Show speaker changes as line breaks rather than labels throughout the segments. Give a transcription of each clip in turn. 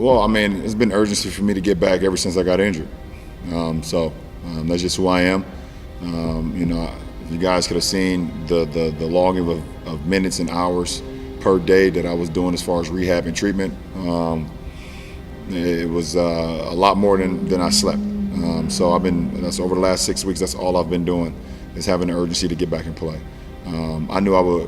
Well, I mean, it's been urgency for me to get back ever since I got injured. So that's just who I am. If you guys could have seen the logging of minutes and hours per day that I was doing as far as rehab and treatment, it was a lot more than I slept. So that's over the last 6 weeks. That's all I've been doing is having the urgency to get back and play. I knew I would,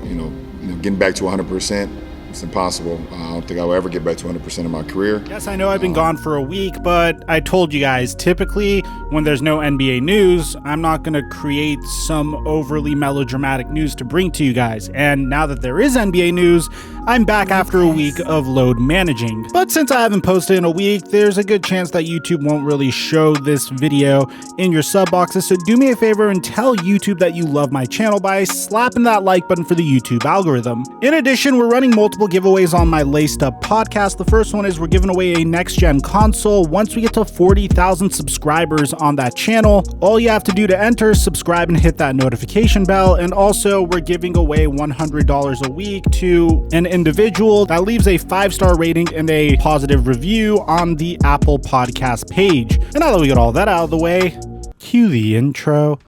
getting back to 100%. It's impossible. I don't think I will ever get back to 100% in my career.
Yes, I know I've been gone for a week, but I told you guys, typically when there's no NBA news, I'm not going to create some overly melodramatic news to bring to you guys. And now that there is NBA news, I'm back after a week of load managing. But since I haven't posted in a week, there's a good chance that YouTube won't really show this video in your sub boxes. So do me a favor and tell YouTube that you love my channel by slapping that like button for the YouTube algorithm. In addition, we're running multiple giveaways on my Laced Up podcast. The first one is we're giving away a next-gen console once we get to 40,000 subscribers on that channel. All you have to do to enter is subscribe and hit that notification bell. And also, we're giving away $100 a week to an individual that leaves a 5-star rating and a positive review on the Apple Podcast page. And now that we got all that out of the way, cue the intro.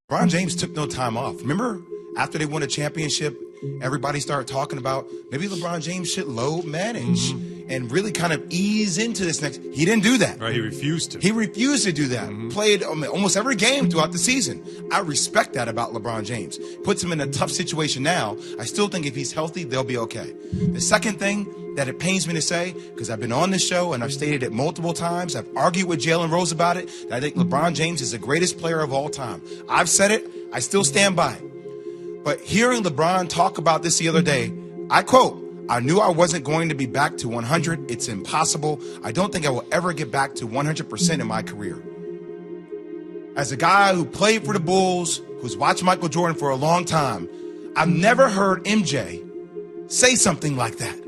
LeBron James took no time off. Remember, after they won a championship, everybody started talking about maybe LeBron James should load manage and really kind of ease into this next. He didn't do that.
Right, he refused to.
He refused to do that. Played almost every game throughout the season. I respect that about LeBron James. Puts him in a tough situation now. I still think if he's healthy, they'll be okay. The second thing that it pains me to say, because I've been on this show and I've stated it multiple times, I've argued with Jalen Rose about it, that I think LeBron James is the greatest player of all time. I've said it, I still stand by it. But hearing LeBron talk about this the other day, I quote, "I knew I wasn't going to be back to 100. It's impossible. I don't think I will ever get back to 100% in my career." As a guy who played for the Bulls, who's watched Michael Jordan for a long time, I've never heard MJ say something like that.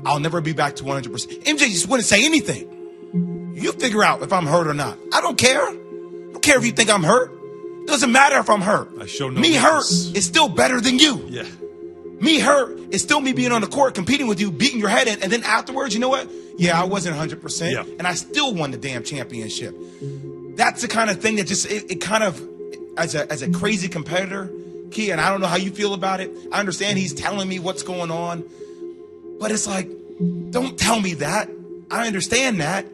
I'll never be back to 100%. MJ just wouldn't say anything. You figure out if I'm hurt or not. I don't care. I don't care if you think I'm hurt. It doesn't matter if I'm hurt.
I show no
Me
weakness.
hurt is still better than you.
Yeah.
Me hurt is still me being on the court, competing with you, beating your head in, and then afterwards, you know what? Yeah, I wasn't 100%,
Yeah.
and I still won the damn championship. That's the kind of thing that just, it kind of, as a crazy competitor, Key, and I don't know how you feel about it. I understand he's telling me what's going on, but it's like, don't tell me that. I understand that.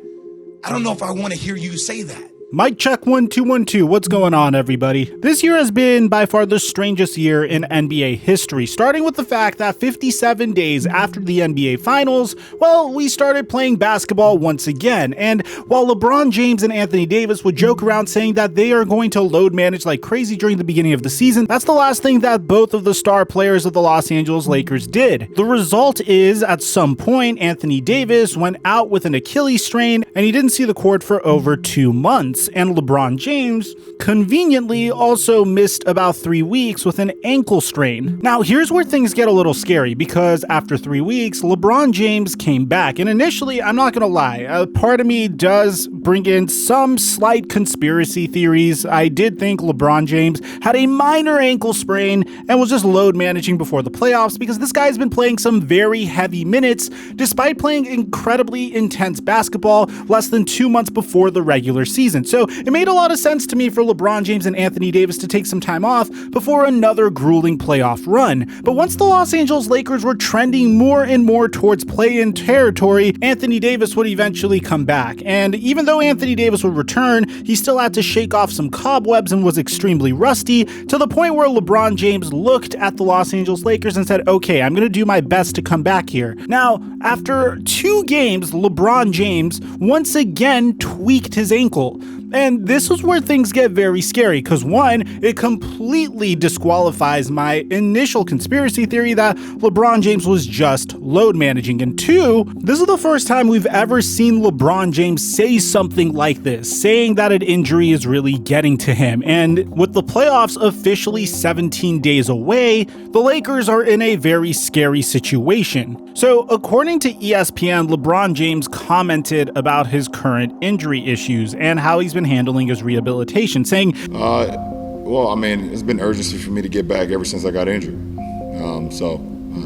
I don't know if I want to hear you say that.
Mic check 1 2 1 2. What's going on, everybody? This year has been by far the strangest year in NBA history, starting with the fact that 57 days after the NBA Finals, well, we started playing basketball once again. And while LeBron James and Anthony Davis would joke around saying that they are going to load manage like crazy during the beginning of the season, that's the last thing that both of the star players of the Los Angeles Lakers did. The result is, at some point, Anthony Davis went out with an Achilles strain, and he didn't see the court for over 2 months. And LeBron James conveniently also missed about 3 weeks with an ankle strain. Now, here's where things get a little scary, because after 3 weeks, LeBron James came back. And initially, I'm not gonna lie, a part of me does bring in some slight conspiracy theories. I did think LeBron James had a minor ankle sprain and was just load managing before the playoffs, because this guy's been playing some very heavy minutes despite playing incredibly intense basketball less than 2 months before the regular season. So it made a lot of sense to me for LeBron James and Anthony Davis to take some time off before another grueling playoff run. But once the Los Angeles Lakers were trending more and more towards play-in territory, Anthony Davis would eventually come back. And even though Anthony Davis would return, he still had to shake off some cobwebs and was extremely rusty, to the point where LeBron James looked at the Los Angeles Lakers and said, okay, I'm going to do my best to come back here. Now, after 2 games, LeBron James once again tweaked his ankle. And this is where things get very scary, because one, it completely disqualifies my initial conspiracy theory that LeBron James was just load managing. And two, this is the first time we've ever seen LeBron James say something like this, saying that an injury is really getting to him. And with the playoffs officially 17 days away, the Lakers are in a very scary situation. So according to ESPN, LeBron James commented about his current injury issues and how he's been handling his rehabilitation, saying,
well, I mean, it's been urgency for me to get back ever since I got injured.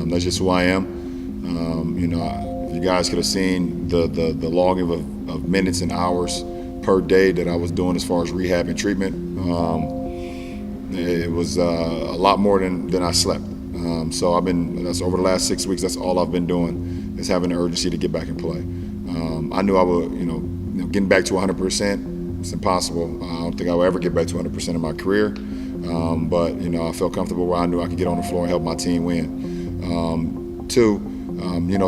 That's just who I am. If you guys could have seen the logging of minutes and hours per day that I was doing as far as rehab and treatment, it was a lot more than I slept. That's over the last 6 weeks, that's all I've been doing, is having the urgency to get back and play. I knew I would, getting back to 100%, it's impossible. I don't think I will ever get back to 100% in my career. But I felt comfortable where I knew I could get on the floor and help my team win. Two,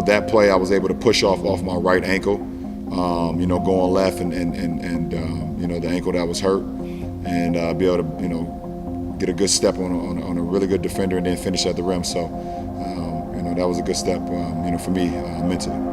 that play I was able to push off my right ankle, going left and the ankle that was hurt, and be able to, get a good step on a really good defender and then finish at the rim. So, that was a good step, for me mentally.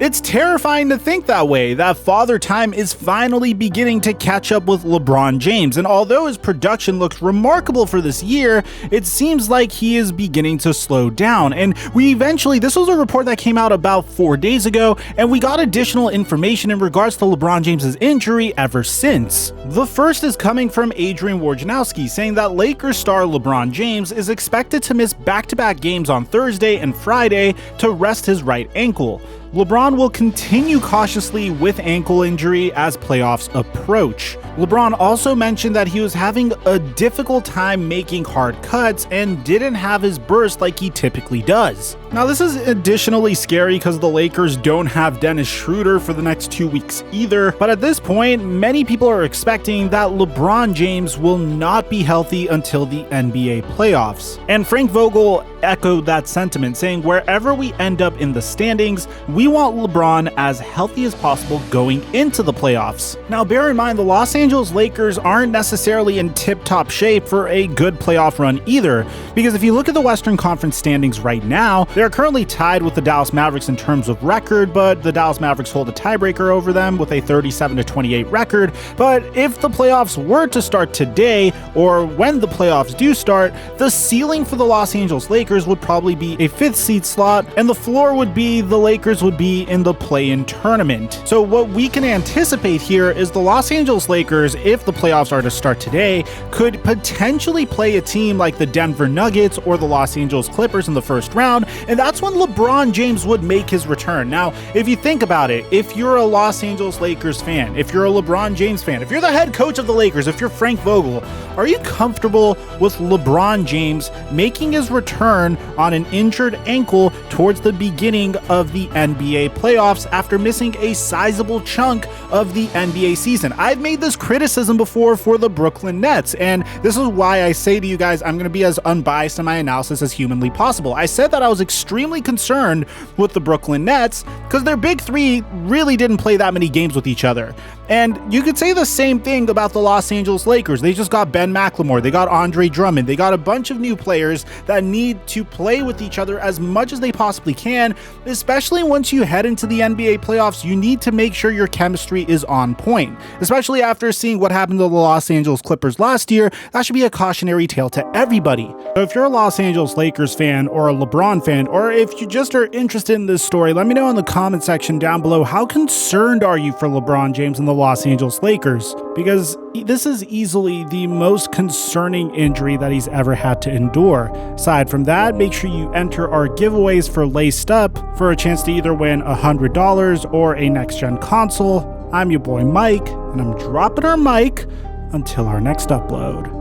It's terrifying to think that way, that Father Time is finally beginning to catch up with LeBron James. And although his production looks remarkable for this year, it seems like he is beginning to slow down. And this was a report that came out about 4 days ago, and we got additional information in regards to LeBron James's injury ever since. The first is coming from Adrian Wojnarowski, saying that Lakers star LeBron James is expected to miss back-to-back games on Thursday and Friday to rest his right ankle. LeBron will continue cautiously with ankle injury as playoffs approach. LeBron also mentioned that he was having a difficult time making hard cuts and didn't have his burst like he typically does. Now, this is additionally scary because the Lakers don't have Dennis Schroeder for the next 2 weeks either, but at this point, many people are expecting that LeBron James will not be healthy until the NBA playoffs. And Frank Vogel echoed that sentiment, saying wherever we end up in the standings, we want LeBron as healthy as possible going into the playoffs. Now, bear in mind, the Los Angeles Lakers aren't necessarily in tip-top shape for a good playoff run either, because if you look at the Western Conference standings right now, they're currently tied with the Dallas Mavericks in terms of record, but the Dallas Mavericks hold a tiebreaker over them with a 37-28 record. But if the playoffs were to start today, or when the playoffs do start, the ceiling for the Los Angeles Lakers would probably be a 5th seed slot, and the floor would be the Lakers would be in the play-in tournament. So what we can anticipate here is the Los Angeles Lakers, if the playoffs are to start today, could potentially play a team like the Denver Nuggets or the Los Angeles Clippers in the first round, and that's when LeBron James would make his return. Now, if you think about it, if you're a Los Angeles Lakers fan, if you're a LeBron James fan, if you're the head coach of the Lakers, if you're Frank Vogel, are you comfortable with LeBron James making his return on an injured ankle towards the beginning of the NBA playoffs after missing a sizable chunk of the NBA season? I've made this criticism before for the Brooklyn Nets, and this is why I say to you guys, I'm going to be as unbiased in my analysis as humanly possible. I said that I was extremely concerned with the Brooklyn Nets because their big three really didn't play that many games with each other. And you could say the same thing about the Los Angeles Lakers. They just got Ben McLemore, they got Andre Drummond, they got a bunch of new players that need to play with each other as much as they possibly can, especially once you head into the NBA playoffs. You need to make sure your chemistry is on point, especially after seeing what happened to the Los Angeles Clippers last year. That should be a cautionary tale to everybody. So if you're a Los Angeles Lakers fan or a LeBron fan, or if you just are interested in this story, let me know in the comment section down below. How concerned are you for LeBron James and the Los Angeles Lakers? Because this is easily the most concerning injury that he's ever had to endure. Aside from that, make sure you enter our giveaways for Laced Up for a chance to either win $100 or a next-gen console. I'm your boy Mike, and I'm dropping our mic until our next upload.